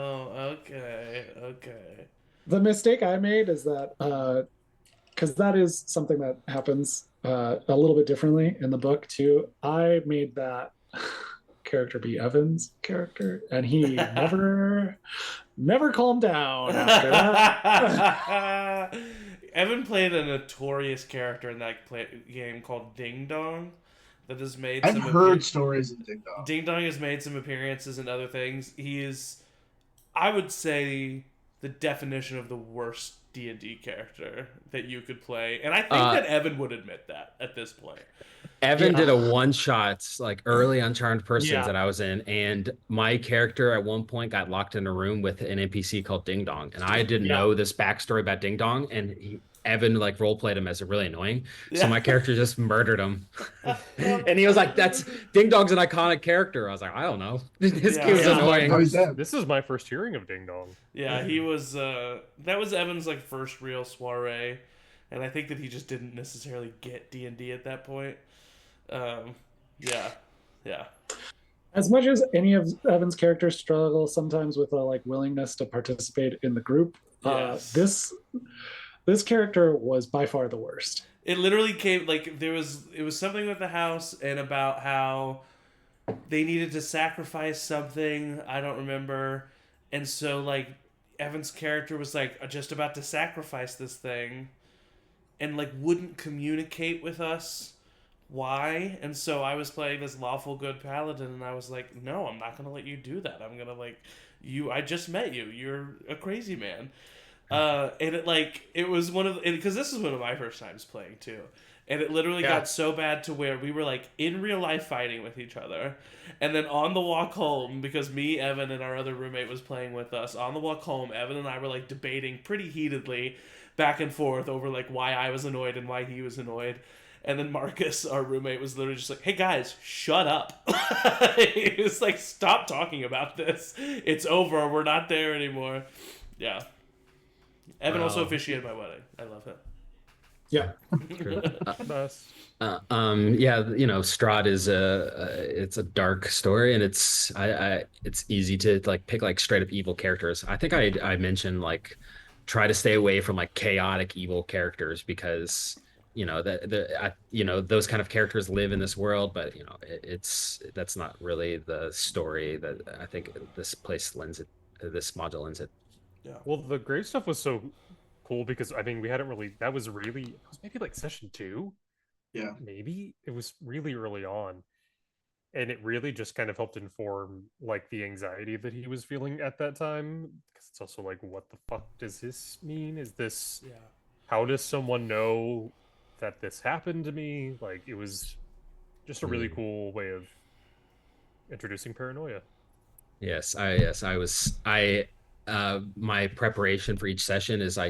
Okay. The mistake I made is that because that is something that happens a little bit differently in the book too. I made that character be Evan's character, and he never calmed down after that. Evan played a notorious character in that game called Ding Dong. That has made I've some heard stories of Ding Dong. Ding Dong has made some appearances and other things. He is, I would say, the definition of the worst D&D character that you could play, and I think that Evan would admit that at this point. Evan did a one shot like early on Charmed Persons Yeah. that I was in, and my character at one point got locked in a room with an NPC called Ding Dong, and I didn't know this backstory about Ding Dong, and Evan like role played him as a really annoying, so my character just murdered him, and he was like, "That's Ding Dong's an iconic character." I was like, "I don't know, this kid was annoying." How is that? This is my first hearing of Ding Dong. Yeah, he was. That was Evan's like first real soiree, and I think that he just didn't necessarily get D&D at that point. Yeah. As much as any of Evan's characters struggle sometimes with a like willingness to participate in the group, Yes. this character was by far the worst. It literally came like it was something with the house and about how they needed to sacrifice something. I don't remember, and so like Evan's character was like just about to sacrifice this thing, and like wouldn't communicate with us why. And so I was playing this lawful good paladin, and I was like, no, I'm not gonna let you do that. I'm gonna like you. I just met you. You're a crazy man. And it was one of because this is one of my first times playing too, and it literally got so bad to where we were like in real life fighting with each other, and then on the walk home, because me, Evan, and our other roommate was playing with us, on the walk home, Evan and I were like debating pretty heatedly back and forth over like why I was annoyed and why he was annoyed. And then Marcus, our roommate, was literally just like, "Hey guys, shut up!" He was like, "Stop talking about this. It's over. We're not there anymore." Yeah. Evan also officiated my wedding. I love him. Yeah. Best. Yeah, you know, Strahd is it's a dark story, and it's easy to like pick like straight up evil characters. I think I mentioned like try to stay away from like chaotic evil characters because you know those kind of characters live in this world, but you know that's not really the story that I think this module lends it. Yeah. Well, the grave stuff was so cool because I mean we hadn't really. That was really. It was maybe like session 2. Yeah. Maybe it was really early on, and it really just kind of helped inform like the anxiety that he was feeling at that time. Because it's also like, what the fuck does this mean? Is this? Yeah. How does someone know that this happened to me? Like it was just a really cool way of introducing paranoia. Yes, my preparation for each session is I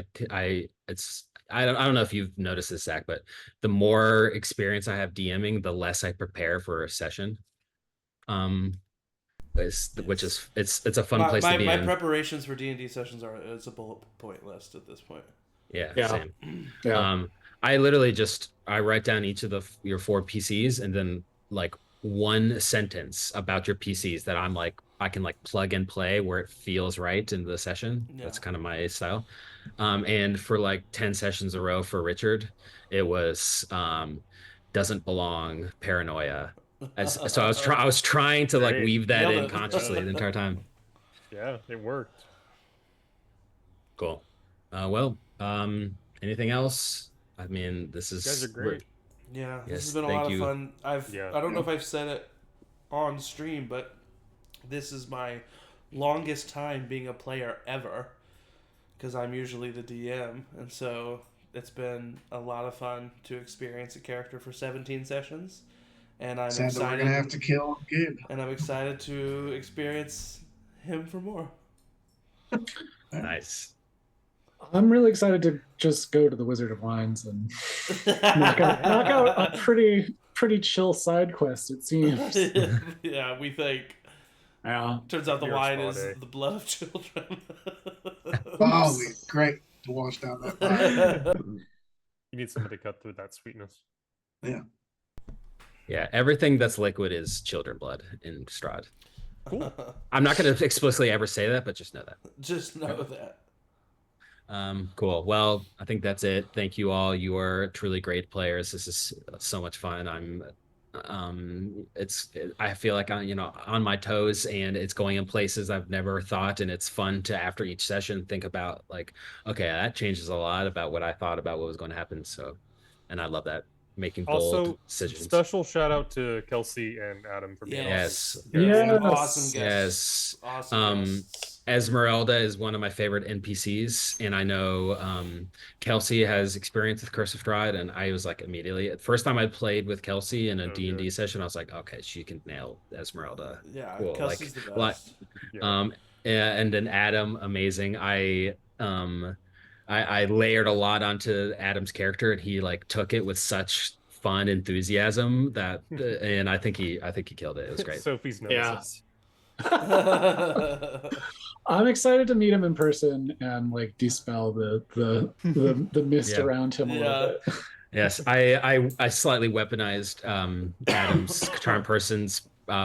don't know if you've noticed this, Zach, but the more experience I have DMing, the less I prepare for a session. It's a fun place to be my in. preparations for D&D sessions it's a bullet point list at this point. Yeah, Yeah. same. Yeah. I literally I write down each of your 4 PCs and then like one sentence about your PCs that I'm like I can like plug and play where it feels right in the session. Yeah. That's kind of my style. And for like 10 sessions a row for Richard, it was doesn't belong paranoia. So I was trying to like Great. weave that Nailed in it. consciously the entire time. Yeah, it worked. Cool. Well, anything else? I mean, this You guys are is great. Yeah, this yes, has been a thank lot of you. fun. Yeah. I don't know if I've said it on stream, but this is my longest time being a player ever, because I'm usually the DM, and so it's been a lot of fun to experience a character for 17 sessions, and I'm Sad that we're excited. gonna have to kill Gabe. And I'm excited to experience him for more. Nice. I'm really excited to just go to the Wizard of Wines and knock out a pretty chill side quest, it seems. Yeah, we think. Yeah. Turns out the You're a wine spa is day. the blood of children. Oh, great to wash down that fire. You need somebody to cut through that sweetness. Yeah. Yeah, everything that's liquid is children blood in Strahd. Cool. I'm not going to explicitly ever say that, but just know that. Just know that. Cool. Well, I think that's it. Thank you all. You are truly great players. This is so much fun. I feel like I'm, on my toes, and it's going in places I've never thought. And it's fun to, after each session, think about like, okay, that changes a lot about what I thought about what was going to happen. So, and I love that, making bold Also, decisions. special shout out to Kelsey and Adam for being Yes. awesome. Yes. Awesome guests. Yes. Awesome guests. Esmeralda is one of my favorite NPCs, and I know Kelsey has experience with Curse of Strahd, and I was like immediately, the first time I played with Kelsey in a Oh, D&D good. session, I was like, okay, she can nail Esmeralda. Yeah, Cool. Kelsey's the best. Like, Yeah. and then Adam, amazing. I layered a lot onto Adam's character, and he like took it with such fun enthusiasm that, and I think he killed it. It was great. Sophie's Yeah. nemesis. I'm excited to meet him in person and like dispel the mist Yeah. around him a little bit. Yes, I slightly weaponized Adam's CharmedPersons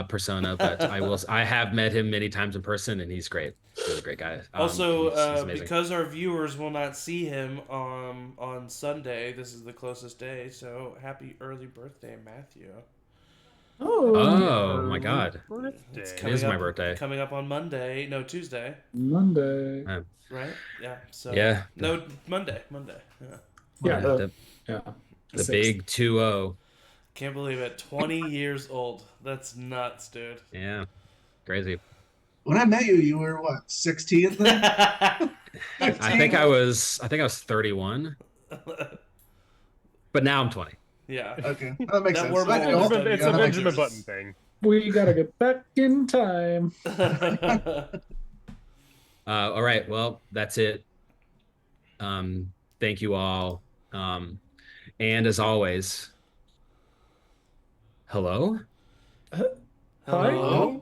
persona, but I have met him many times in person, and he's great. He's a great guy. Also, he's amazing. because our viewers will not see him on Sunday, this is the closest day. So happy early birthday, Matthew! Oh my God! Birthday. It's It coming is my up- birthday. Coming up on Monday. No, Tuesday. Monday. Right? Yeah. So Yeah. No, Monday. Monday. Yeah. Yeah. the The big 2-0. Can't believe it. 20 years old. That's nuts, dude. Yeah, crazy. When I met you, you were what, 16 then? I think I was 31, but now I'm 20. Yeah. Okay, that makes That sense. wormhole I know. is It's Yeah, a that makes Benjamin sense. Button thing. We gotta get back in time. All right, well, that's it. Thank you all. And as always, hello. Hi. Hello?